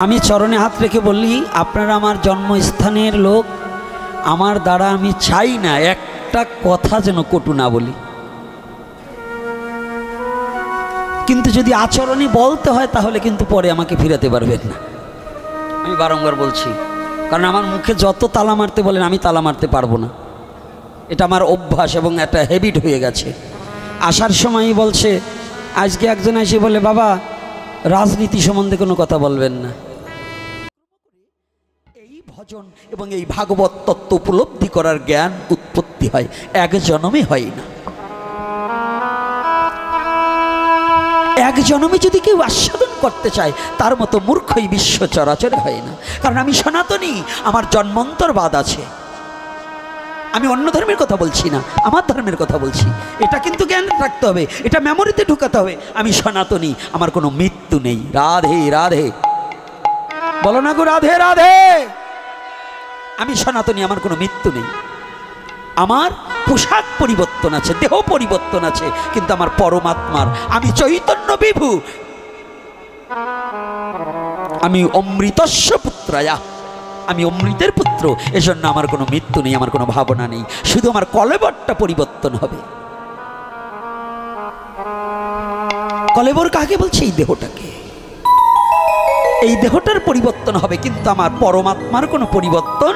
আমি চরণে হাত রেখে বলি, আপনারা আমার জন্মস্থানের লোক, আমার দ্বারা আমি চাই না একটা কথা যেন কটু না বলি, কিন্তু যদি আচরণে বলতে হয় তাহলে কিন্তু পরে আমাকে ফিরাতে পারবেন না। আমি বারংবার বলছি, কারণ আমার মুখে যত তালা মারতে বলেন আমি তালা মারতে পারবো না। এটা আমার অভ্যাস এবং একটা হ্যাবিট হয়ে গেছে। আসার সময়ই বলছে, আজকে একজন এসে বলে, বাবা রাজনীতি সম্বন্ধে কোনো কথা বলবেন না। এই ভজন এবং এই ভাগবত তত্ত্ব উপলব্ধি করার জ্ঞান উৎপত্তি হয়, এক জন্মে হয় না। এক জন্মে যদি কেউ আস্বাদন করতে চায় তার মতো মূর্খই বিশ্ব চরাচরে হয় না। কারণ আমি সনাতনী, আমার জন্মান্তরবাদ আছে। আমি অন্য ধর্মের কথা বলছি না, আমার ধর্মের কথা বলছি। এটা কিন্তু জ্ঞান রাখতে হবে, এটা মেমোরিতে ঢুকাতে হবে। আমি সনাতনী, আমার কোনো মৃত্যু নেই। রাধে রাধে বলো না গো, রাধে রাধে। আমি সনাতনী, আমার কোনো মৃত্যু নেই। আমার পোশাক পরিবর্তন আছে, দেহ পরিবর্তন আছে, কিন্তু আমার পরমাত্মার, আমি চৈতন্য বিভু, আমি অমৃতস্য পুত্রায়া, আমি অমৃতের পুত্র। এজন্য আমার কোনো মৃত্যু নেই, আমার কোনো ভাবনা নেই, শুধু আমার কলেবরটা পরিবর্তন হবে। কলেবর কাকে বলছে? এই দেহটাকে। এই দেহটার পরিবর্তন হবে, কিন্তু আমার পরমাত্মার কোনো পরিবর্তন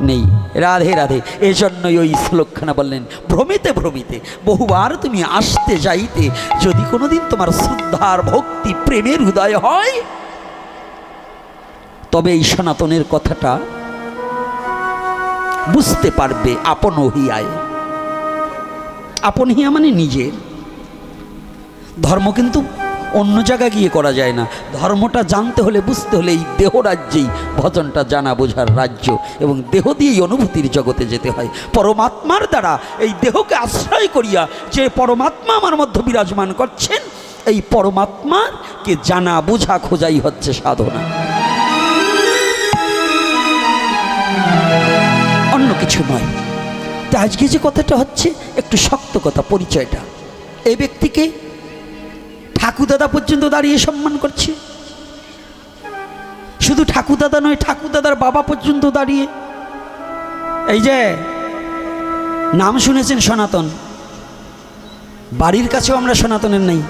নেই। রাধে রাধে। এই জন্যই ওই শ্লোকখানা বললেন, ভ্রমিতে ভ্রমিতে বহুবার তুমি আসতে যাইতে, যদি কোনোদিন তোমার শ্রদ্ধার ভক্তি প্রেমের উদয় হয়, তবে এই সনাতনের কথাটা বুঝতে পারবে। আপন হিয়ায়, আপন হিয়া মানে নিজের। ধর্ম কিন্তু অন্য জায়গায় গিয়ে করা যায় না। ধর্মটা জানতে হলে, বুঝতে হলে এই দেহ রাজ্যেই ভজনটা জানা বোঝার রাজ্য, এবং দেহ দিয়েই অনুভূতির জগতে যেতে হয়। পরমাত্মার দ্বারা এই দেহকে আশ্রয় করিয়া যে পরমাত্মা আমার মধ্যে বিরাজমান করছেন, এই পরমাত্মাকে জানা বোঝা খোঁজাই হচ্ছে সাধনা, অন্য কিছু নয়। তো আজকে যে কথাটা হচ্ছে একটু শক্ত কথা, পরিচয়টা। এই ব্যক্তিকে ঠাকুরদাদা পর্যন্ত দাঁড়িয়ে সম্মান করছে। শুধু ঠাকুরদাদা নয়, ঠাকুরদাদার বাবা পর্যন্ত দাঁড়িয়ে। এই যে নাম শুনেছেন সনাতন, বাড়ির কাছেও আমরা সনাতনের নেই।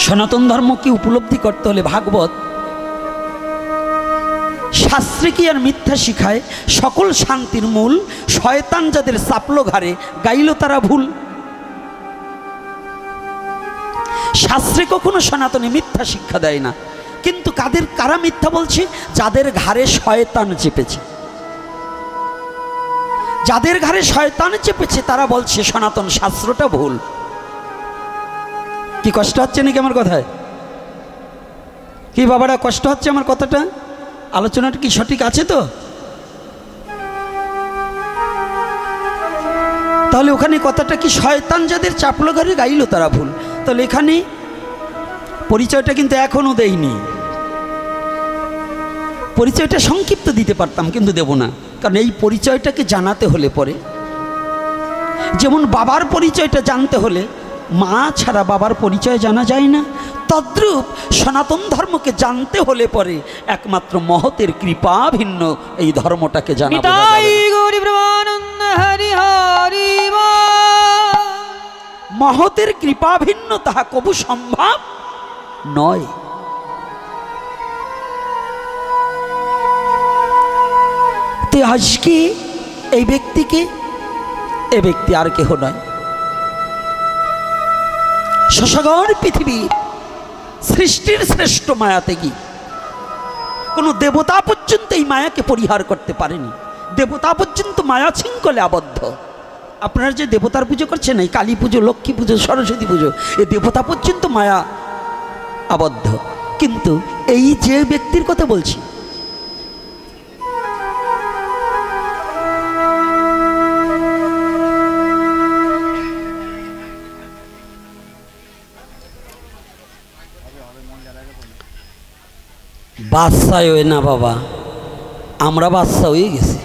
সনাতন ধর্মকে উপলব্ধি করতে হলে ভাগবত শাস্ত্রে কি আর মিথ্যা শিখায়, সকল শান্তির মূল, শয়তান যাদের চাপলো ঘাড়ে, গাইল তারা ভুল। শাস্ত্রে কখনো সনাতনে মিথ্যা শিক্ষা দেয় না, কিন্তু কারা মিথ্যা বলছে? যাদের ঘাড়ে শয়তান চেপেছে। যাদের ঘাড়ে শয়তান চেপেছে তারা বলছে সনাতন শাস্ত্রটা ভুল। কি কষ্ট হচ্ছে নাকি আমার কথায়? কি বাবারা কষ্ট হচ্ছে আমার কথাটা? আলোচনাটা কি সঠিক আছে তো? তাহলে ওখানে কথাটা কি, শয়তান যাদের চাপলো ঘরে গাইল তারা ভুল। তাহলে এখানে পরিচয়টা কিন্তু এখনো দেইনি। পরিচয়টা সংক্ষিপ্ত দিতে পারতাম, কিন্তু দেব না। কারণ এই পরিচয়টাকে জানাতে হলে পরে, যেমন বাবার পরিচয়টা জানতে হলে মা ছাড়া বাবার পরিচয় জানা যায় না, তদ্রূপ সনাতন ধর্মকে জানতে হলে পরে একমাত্র মহতের কৃপা ভিন্ন এই ধর্মটাকে জানা যায়। মহতের কৃপা ভিন্ন তাহা কবু সম্ভব নয়। তো আজকে এই ব্যক্তিকে, এ ব্যক্তি আর কেহ নয়, শশাগর পৃথিবীর সৃষ্টির শ্রেষ্ঠ মায়াতে গিয়ে কোনো দেবতা পর্যন্ত এই মায়াকে পরিহার করতে পারেনি। দেবতা পর্যন্ত মায়া শৃঙ্খলে আবদ্ধ। আপনারা যে দেবতার পুজো করছেন, এই কালী পুজো, লক্ষ্মী পুজো, সরস্বতী পুজো, এই দেবতা পর্যন্ত মায়া আবদ্ধ। কিন্তু এই যে ব্যক্তির কথা বলছি, বাদশাহ হয়ে না বাবা, আমরা বাদশাহ হয়ে গেছি।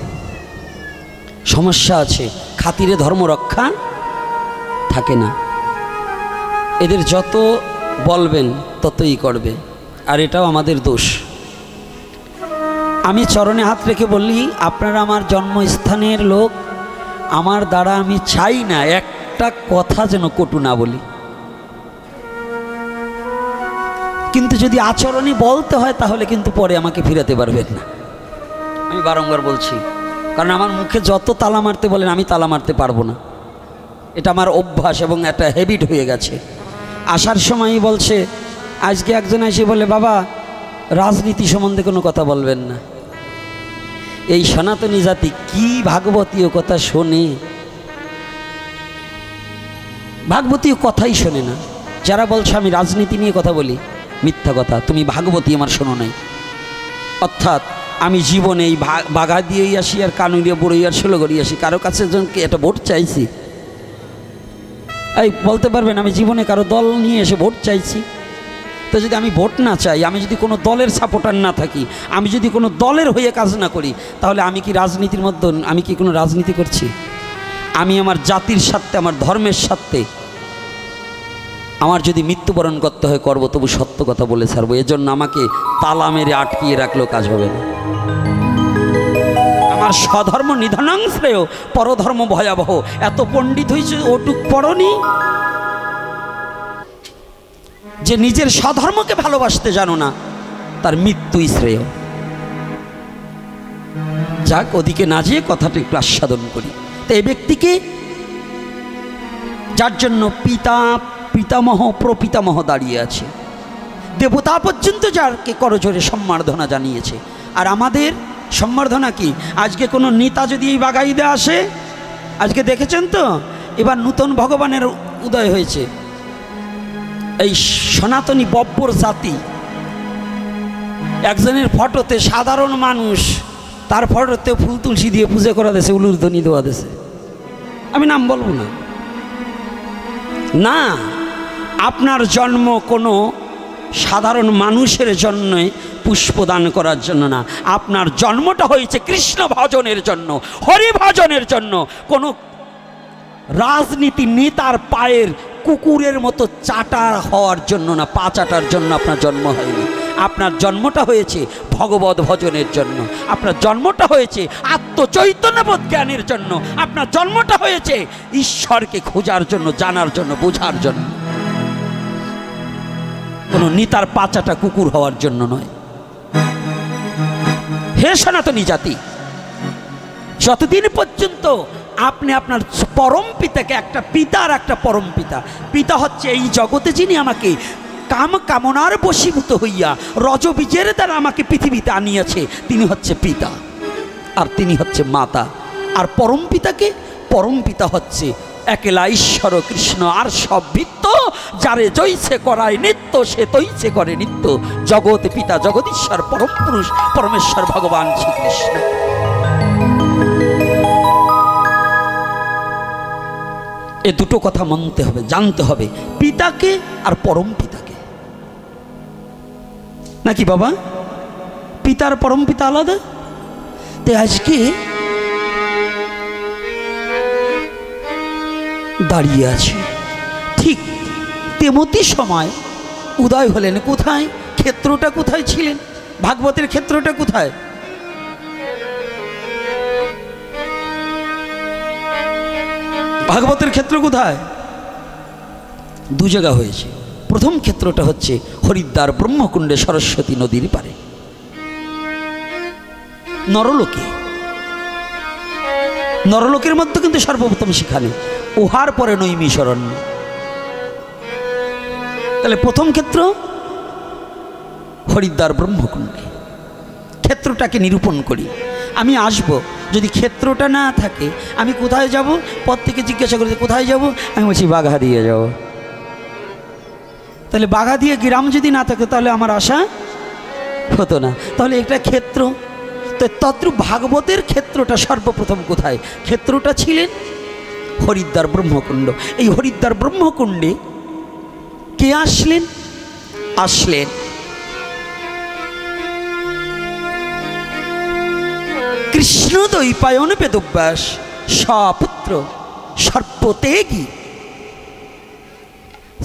সমস্যা আছে, খাতিরে ধর্ম রক্ষা থাকে না। এদের যত বলবেন ততই করবে। আর এটাও আমাদের দোষ। আমি চরণে হাত রেখে বললি, আপনারা আমার জন্মস্থানের লোক, আমার দ্বারা আমি চাই না একটা কথা যেন কটু না বলি, কিন্তু যদি আচরণই বলতে হয় তাহলে কিন্তু পরে আমাকে ফিরাতে পারবেন না। আমি বারংবার বলছি, কারণ আমার মুখে যত তালা মারতে বলেন আমি তালা মারতে পারবো না। এটা আমার অভ্যাস এবং একটা হ্যাবিট হয়ে গেছে। আসার সময়ই বলছে, আজকে একজন এসে বলে, বাবা রাজনীতি সম্বন্ধে কোনো কথা বলবেন না। এই সনাতনী জাতি কি ভাগবতীয় কথা শোনে? ভাগবতীয় কথাই শোনে না। যারা বলছে আমি রাজনীতি নিয়ে কথা বলি, মিথ্যা কথা, তুমি ভাগবতী আমার শোনো নাই। অর্থাৎ আমি জীবনে এই বাঘা দিয়েই আসি আর কানুরিয়া বড়ইয়ার ষোলগড়ি আসি, কারো কাছে জনকে এটা ভোট চাইছি? এই বলতে পারবেন আমি জীবনে কারো দল নিয়ে এসে ভোট চাইছি? তো যদি আমি ভোট না চাই, আমি যদি কোনো দলের সাপোর্টার না থাকি, আমি যদি কোনো দলের হয়ে কাজ না করি, তাহলে আমি কি রাজনীতির মধ্যে, আমি কি কোনো রাজনীতি করছি? আমি আমার জাতির স্বার্থে, আমার ধর্মের স্বার্থে আমার যদি মৃত্যুবরণ করতে হয় করব, তবু সত্য কথা বলে ছাড়বো। এজন্য আমাকে তালা মেরে আটকিয়ে রাখলেও কাজ হবে না। আমার স্বধর্ম নিধনাং শ্রেয়, পরধর্ম ভয়াবহ। এত পণ্ডিত হয়েছে, ওটুক পড়নি যে নিজের স্বধর্মকে ভালোবাসতে জানো না, তার মৃত্যুই শ্রেয়। যাক, ওদিকে না যেয়ে কথাটি একটু আস্বাদন করি। তো এই ব্যক্তিকে, যার জন্য পিতা, পিতামহ, প্রপিতামহ দাঁড়িয়ে আছে, দেবতা পর্যন্ত যারকে করজোরে সম্বর্ধনা জানিয়েছে। আর আমাদের সম্বর্ধনা কি? আজকে কোনো নেতা যদি এই বাগাইদে আসে, আজকে দেখেছেন তো, এবার নূতন ভগবানের উদয় হয়েছে। এই সনাতনী বব্বর জাতি, একজনের ফটোতে সাধারণ মানুষ, তার ফটোতে ফুল তুলসী দিয়ে পূজা করা দিয়েছে, উলুরধ্বনি দেওয়া দিয়েছে। আমি নাম বলবো না। না, আপনার জন্ম কোনো সাধারণ মানুষের জন্য পুষ্পদান করার জন্য না, আপনার জন্মটা হয়েছে কৃষ্ণ ভজনের জন্য, হরি ভজনের জন্য। কোনো রাজনীতি নেতার পায়ের কুকুরের মতো চাটা হওয়ার জন্য না, পা চাটার জন্য আপনার জন্ম হয়নি। আপনার জন্মটা হয়েছে ভগবত ভজনের জন্য, আপনার জন্মটা হয়েছে আত্মচৈতন্যবোধ জ্ঞানের জন্য, আপনার জন্মটা হয়েছে ঈশ্বরকে খোঁজার জন্য, জানার জন্য, বোঝার জন্য। কোনো নেতার পাচাটা কুকুর হওয়ার জন্য নয়। হে সনাতনী জাতি, যতদিন পর্যন্ত আপনি আপনার পরম পিতাকে, একটা পিতার একটা পরম পিতা, পিতা হচ্ছে এই জগতে যিনি আমাকে কাম কামনার বশীভূত হইয়া রজবীজের দ্বারা আমাকে পৃথিবীতে আনিয়াছে, তিনি হচ্ছে পিতা, আর তিনি হচ্ছে মাতা। আর পরম পিতাকে, পরম পিতা হচ্ছে একলা ঈশ্বর কৃষ্ণ, আর সব ভিত্ত যারে জৈছে করায় নিত্য, সে তৈছে করে নিত্য। জগৎ পিতা জগদীশ্বর পরম পুরুষ পরমেশ্বর ভগবান শ্রীকৃষ্ণ। এ দুটো কথা মানতে হবে, জানতে হবে, পিতাকে আর পরম পিতাকে। নাকি বাবা? পিতার পরম পিতা আলাদা। তো আজকে দাঁড়িয়ে আছে, ঠিক তেমতি সময় উদয় হলেন। কোথায়? ক্ষেত্রটা কোথায় ছিলেন? ভাগবতের ক্ষেত্রটা কোথায়? ভাগবতের ক্ষেত্র কোথায়? দু জায়গা হয়েছে। প্রথম ক্ষেত্রটা হচ্ছে হরিদ্বার ব্রহ্মকুণ্ডে সরস্বতী নদীর পারে, নরলোকে। নরলোকের মধ্যে কিন্তু সর্বপ্রথম সেখানে, উহার পরে নৈমিষারণ্য। তাহলে প্রথম ক্ষেত্র হরিদ্বার ব্রহ্মকুণ্ডে। ক্ষেত্রটাকে নিরূপণ করি। আমি আসব, যদি ক্ষেত্রটা না থাকে আমি কোথায় যাব? পথ থেকে জিজ্ঞাসা করি কোথায় যাব, আমি বলছি বাঘা দিয়ে যাব। তাহলে বাঘা দিয়ে গ্রাম যদি না থাকে তাহলে আমার আশা হতো না। তাহলে এটা ক্ষেত্র। তো তদ্রূপ ভাগবতের ক্ষেত্রটা সর্বপ্রথম কোথায়? ক্ষেত্রটা ছিলেন হরিদ্বার ব্রহ্মকুণ্ড। এই হরিদ্বার ব্রহ্মকুণ্ডে কে আসলেন? আসলেন কৃষ্ণ দ্বৈপায়ন বেদব্যাস সপুত্র সর্বত্যাগী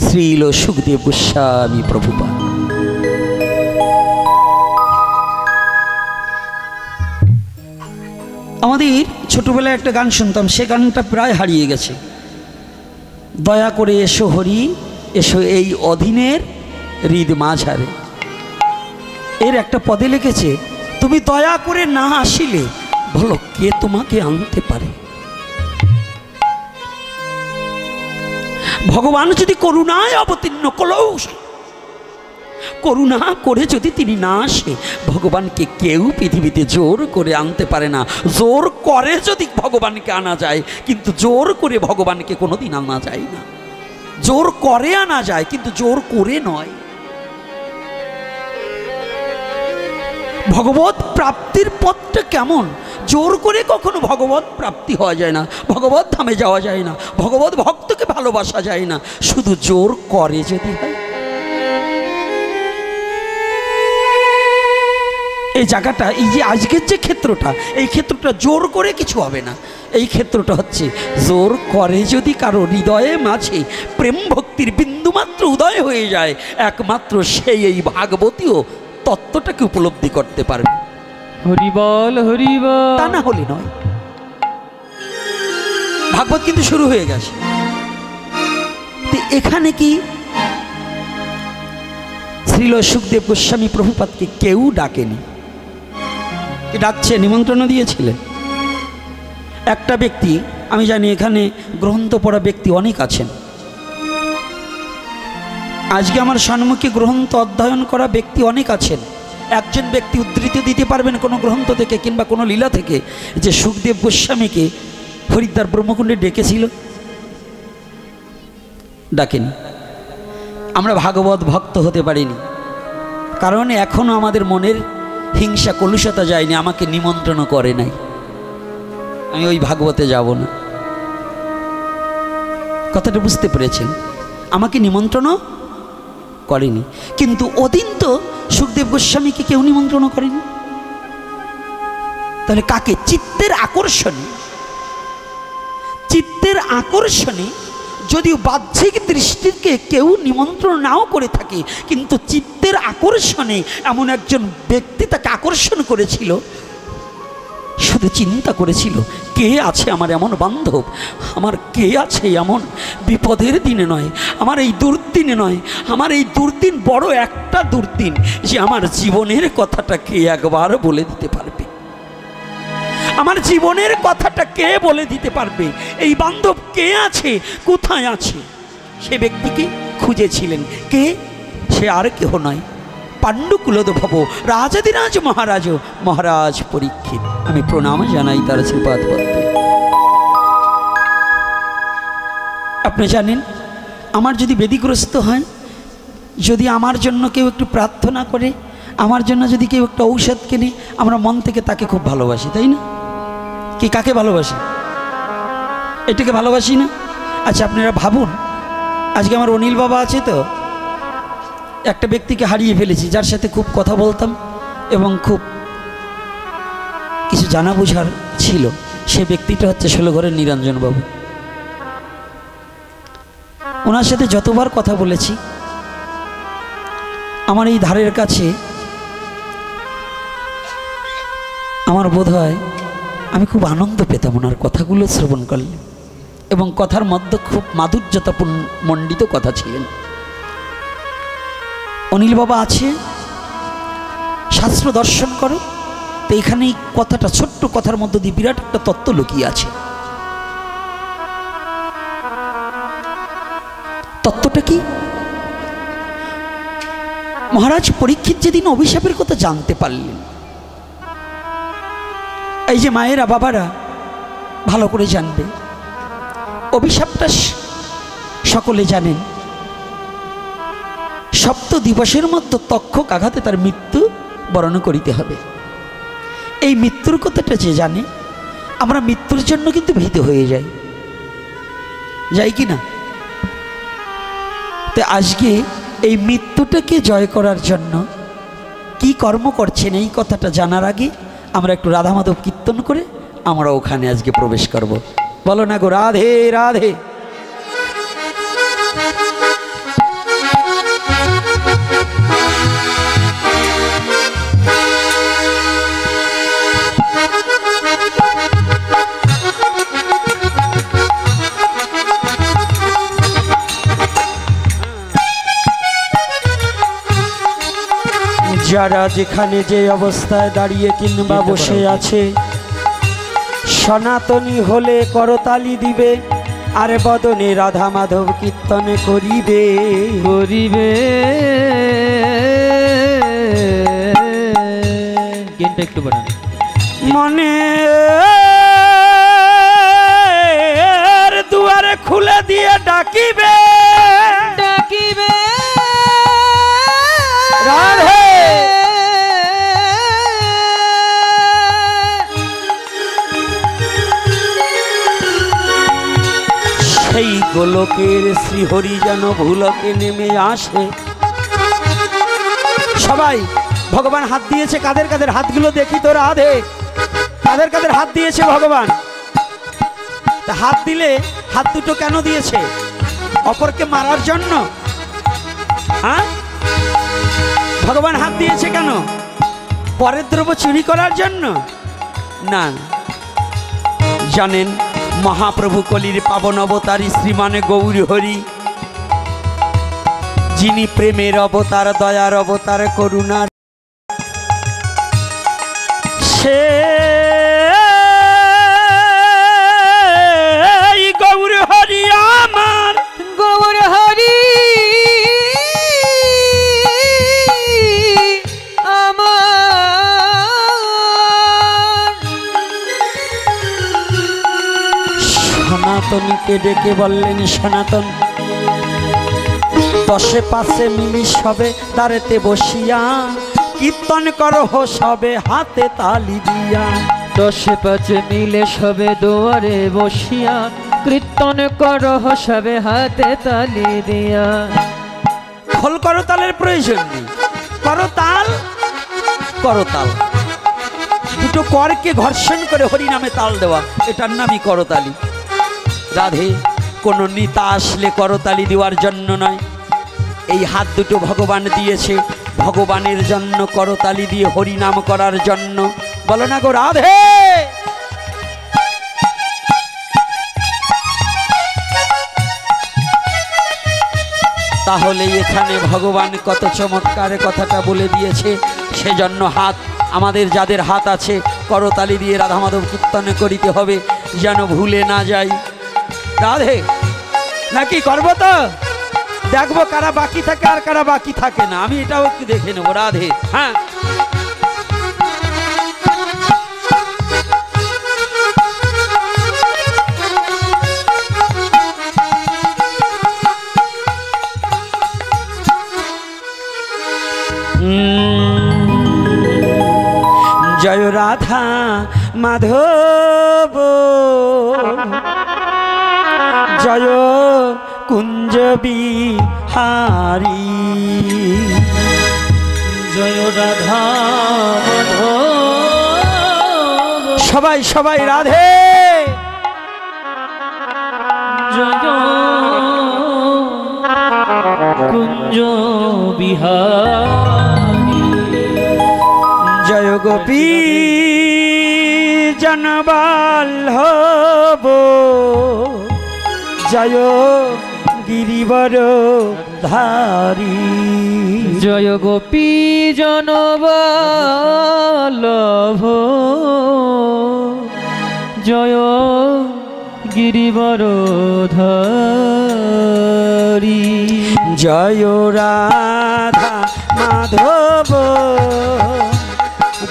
শ্রীল সুখদেব গোস্বামী প্রভুপাদ। আমাদের ছোটবেলায় একটা গান শুনতাম, সে গানটা প্রায় হারিয়ে গেছে। দয়া করে এসো হরি, এসো এই অধীনের হৃদ মাঝারে। এর একটা পদে লিখেছে, তুমি দয়া করে না আসিলে বলো কে তোমাকে আনতে পারে। ভগবান যদি করুণায় অবতীর্ণ কলৌষ করুণা করে যদি তিনি না আসে, ভগবানকে কেউ পৃথিবীতে জোর করে আনতে পারে না। জোর করে যদি ভগবানকে আনা যায়, কিন্তু জোর করে ভগবানকে কোনোদিন আনা যায় না। জোর করে আনা যায়, কিন্তু জোর করে নয়। ভগবত প্রাপ্তির পথটা কেমন? জোর করে কখনো ভগবত প্রাপ্তি হওয়া যায় না, ভগবত ধামে যাওয়া যায় না, ভগবত ভক্তকে ভালোবাসা যায় না। শুধু জোর করে যদি হয়। এই জায়গাটা, এই যে আজকের যে ক্ষেত্রটা, এই ক্ষেত্রটা জোর করে কিছু হবে না। এই ক্ষেত্রটা হচ্ছে জোর করে যদি কারো হৃদয়ে মাঝে প্রেম ভক্তির বিন্দুমাত্র উদয় হয়ে যায়, একমাত্র সেই এই ভাগবতীয় তত্ত্বটাকে উপলব্ধি করতে পারবে। হরিবল হরিবল, তা না হলে নয়। ভাগবত কিন্তু শুরু হয়ে গেছে। এখানে কি শ্রীল সুখদেব গোস্বামী প্রভুপাদকে কেউ ডাকেনি? ডাকছে, নিমন্ত্রণ দিয়েছিলেন একটা ব্যক্তি। আমি জানি এখানে গ্রন্থ পড়া ব্যক্তি অনেক আছেন। আজকে আমার সম্মুখে গ্রন্থ অধ্যয়ন করা ব্যক্তি অনেক আছেন। একজন ব্যক্তি উদ্ধৃতি দিতে পারবেন কোনো গ্রন্থ থেকে কিংবা কোনো লীলা থেকে যে সুখদেব গোস্বামীকে হরিদ্বার ব্রহ্মকুণ্ডে ডেকেছিল? ডাকেনি। আমরা ভাগবত ভক্ত হতে পারিনি, কারণ এখনও আমাদের মনের হিংসা কলুষতা যায়নি, আমাকে নিমন্ত্রণ করে নাই। আমি ওই ভাগবতে যাব না। কথাটা বুঝতে পেরেছেন? আমাকে নিমন্ত্রণ করেনি। কিন্তু ওদিন তো সুখদেব গোস্বামীকে কেউ নিমন্ত্রণ করেনি। তাহলে কাকে? চিত্তের আকর্ষণে। চিত্তের আকর্ষণে যদিও বাহ্যিক দৃষ্টিকে কেউ নিমন্ত্রণ নাও করে থাকে, কিন্তু চিত্তের আকর্ষণে এমন একজন ব্যক্তি তাকে আকর্ষণ করেছিল। শুধু চিন্তা করেছিল, কে আছে আমার এমন বান্ধব, আমার কে আছে এমন বিপদের দিনে নয়, আমার এই দুর্দিনে নয়, আমার এই দুর্দিন বড় একটা দুর্দিন যে আমার জীবনের কথাটা কে একবার বলে দিতে পারবে, আমার জীবনের কথাটা কে বলে দিতে পারবে, এই বান্ধব কে আছে, কোথায় আছে? সে ব্যক্তিকে খুঁজেছিলেন। কে? সে আর কেহ নয়, পাণ্ডুকুলোদ্ভব রাজাদিরাজ মহারাজ পরীক্ষিত। আমি প্রণাম জানাই তার শ্রীপাদ পদ্মে। আপনি জানেন, আমার যদি ব্যাধিগ্রস্ত হয়, যদি আমার জন্য কেউ একটু প্রার্থনা করে, আমার জন্য যদি কেউ একটা ঔষধ কেনে, আমরা মন থেকে তাকে খুব ভালোবাসি, তাই না? কি কাকে ভালোবাসি? এটাকে ভালোবাসি না? আচ্ছা, আপনারা ভাবুন, আজকে আমার অনিল বাবা আছে তো, একটা ব্যক্তিকে হারিয়ে ফেলেছি যার সাথে খুব কথা বলতাম এবং খুব কিছু জানা বোঝার ছিল। সে ব্যক্তিটা হচ্ছে ষোলঘরের নিরঞ্জন বাবু। ওনার সাথে যতবার কথা বলেছি, আমার এই ধারের কাছে আমার বোধ হয় আমি খুব আনন্দ পেতাম ওনার কথাগুলো শ্রবণ করলে, এবং কথার মধ্যে খুব মাধুর্যতাপূর্ণ মণ্ডিত কথা ছিলেন। অনিল বাবা আছে, শাস্ত্র দর্শন করো, তো এখানে এই কথাটা, ছোট্ট কথার মধ্যে দিয়ে বিরাট একটা তত্ত্ব লুকিয়ে আছে। তত্ত্বটা কি? মহারাজ পরীক্ষিত যেদিন অভিশাপের কথা জানতে পারলেন, এই যে মায়েরা বাবারা ভালো করে জানবে, অভিশাপটা সকলে জানেন। সপ্ত দিবসের মধ্যে তক্ষক আঘাতে তার মৃত্যু বরণ করিতে হবে। এই মৃত্যুর কথাটা যে জানে, আমরা মৃত্যুর জন্য কিন্তু ভীত হয়ে যাই কি না? তো আজকে এই মৃত্যুটাকে জয় করার জন্য কি কর্ম করছেন, এই কথাটা জানার আগে আমরা একটু রাধা মাধব কীর্তন করে আমরা ওখানে আজকে প্রবেশ করব। বলো না গো, রাধে রাধে। যারা যেখানে যে অবস্থায় দাঁড়িয়ে কিংবা বসে আছে, সনাতনী হলে করতালি দিবে, আর বদনে রাধা মাধব কীর্তনে করিবে করিবে। গেনটা একটু বাড়ান। মনে দুয়ারে খুলে দিয়ে ডাকিবে ডাকিবে রাধে। সেই গোলকের শ্রীহরি যেন ভুলকে নেমে আসে। সবাই ভগবান হাত দিয়েছে, কাদের কাদের হাতগুলো দেখি তো রাধে, কাদের কাদের হাত দিয়েছে ভগবান। তা হাত দিলে হাত দুটো কেন দিয়েছে? অপরকে মারার জন্য? হ্যাঁ, ভগবান হাত দিয়েছে কেন? পরের দ্রব্য চুরি করার জন্য না। জানেন, মহাপ্রভু কলির পাবন অবতারী শ্রীমান গৌর হরি, যিনি প্রেমের অবতার, দয়ার অবতার, করুণার, সে গৌর হরি আমার গৌর হরি সনাতনীকে ডেকে বললেন, সনাতন দশে পাশে মিলিস হবে দাঁড়েতে বসিয়া, কীর্তন করো সবে হাতে তালি দিয়া। দশে পাঁচে মিলে সবে দুয়ারে বসিয়া, কীর্তন করহ সবে হাতে তালি দিয়া। খোল করতালের প্রয়োজন নেই, করতাল করতাল, দুটো করকে ঘর্ষণ করে হরি নামে তাল দেওয়া, এটার নামই করতালি। রাধে, কোনো নেতা আসলে করতালি দেওয়ার জন্য নয়, এই হাত দুটো ভগবান দিয়েছে ভগবানের জন্য, করতালি দিয়ে হরি নাম করার জন্য। বলো না গো রাধে। তাহলে এখানে ভগবান কত চমৎকার কথাটা বলে দিয়েছে। সেজন্য হাত, আমাদের যাদের হাত আছে, করতালি দিয়ে রাধা মাধব কীর্তনে করিতে হবে, যেন ভুলে না যাই। রাধে, নাকি করবো তো? দেখবো কারা বাকি থাকে আর কারা বাকি থাকে না, আমি এটাও একটু দেখে নেবো। রাধে, হ্যাঁ। জয় রাধা মাধব, জয় কুঞ্জ বিহারী, জয় রাধা মাধব। সবাই সবাই রাধে। জয় কুঞ্জ বিহারী, জয় গোপী জনবল্লভ, জয় গিরিবর ধারী। জয় গোপী জনবল্লভ, জয় গিরিবর ধারী। জয় রাধা মাধব,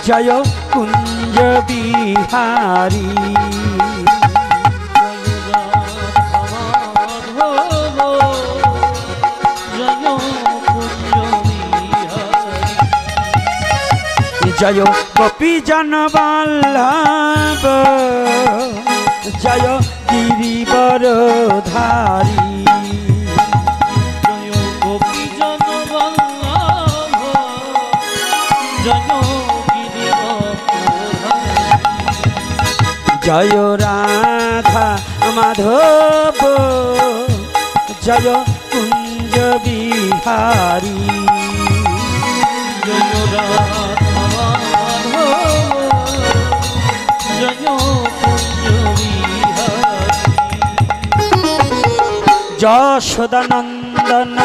জয় কুঞ্জ বিহারী। জয় গোপী জনবল্লভ, জয় গিরিবর ধারী। জয় গোপী জনবল্লভ, জয় গিরিবর ধারী। জয় রাধা মাধব, জয় কুঞ্জ বিহারী। জয় রাধা মাধব, জয় কুঞ্জ বিহারী। যশোদানন্দ নন্দন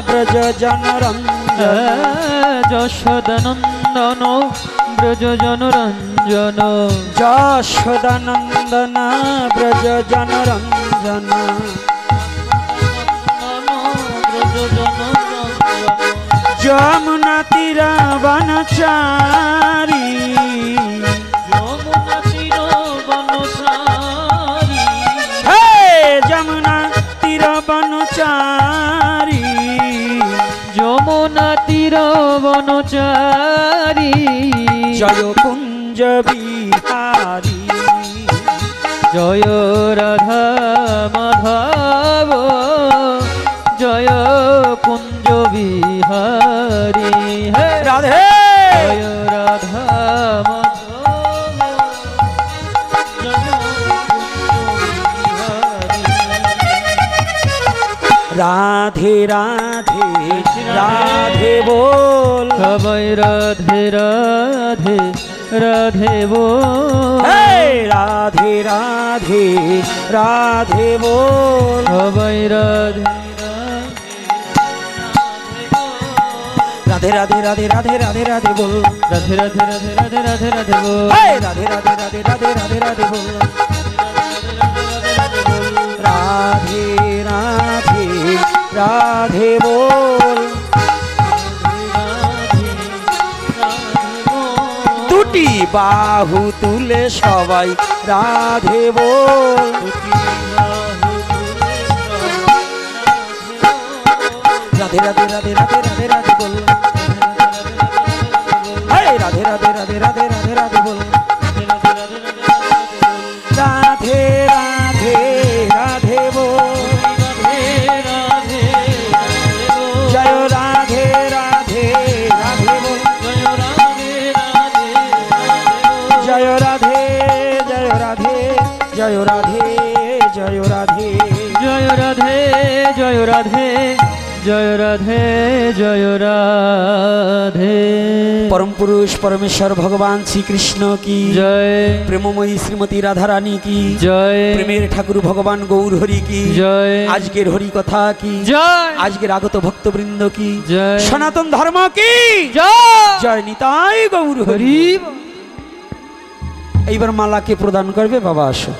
ব্রজ জনরঞ্জন যশোদানন্দন ব্রজ জনরঞ্জন যশোদানন্দন ব্রজ জনরঞ্জন যমুনা তীর বনচারী যমুনা তীর বনচারী হে যমুনা তীর বনচারী যমুনা তীর বনচারী জয় কুঞ্জ বিহারী জয় রাধা মাধব জয় কুঞ্জ বিহারী হে রাধে জয় রাধা মাধব জয় কুঞ্জ বিহারী রাধে রাধে রাধে বল সবাই রাধে রাধে রাধে বল হে রাধে রাধে রাধে বল সবাই রাধে রাধে রাধে রাধে রাধে রাধে রাধে বল রাধে রাধে রাধে রাধে রাধে রাধে বল হে রাধে রাধে রাধে রাধে রাধে রাধে বল রাধে রাধে রাধে বল দুটি বাহু তুলে সবাই রাধে বল রাধে রাধে রাধে রাধে রাধে রাধে বল হে রাধে রাধে রাধে রাধে রাধে রাধে বল রাধে রাধে রাধে বল জয় রাধে রাধে রাধে বল জয় রাধে জয় রাধে জয় রাধে জয় রাধে জয় রাধে জয় রাধে জয় রাধে জয় রাধে परम पुरुष परमेश्वर भगवान श्री कृष्ण की जय प्रेममयी श्रीमती राधा रानी की जय प्रेमेर ठाकुर भगवान गौर हरि की जय आजकेर हरि कथा की जय आजकेर आगत भक्तवृंद की जय सनातन धर्म की जय जय निताई गौर हरि हरि এইবার মালাকে প্রদান করবে বাবা আসো।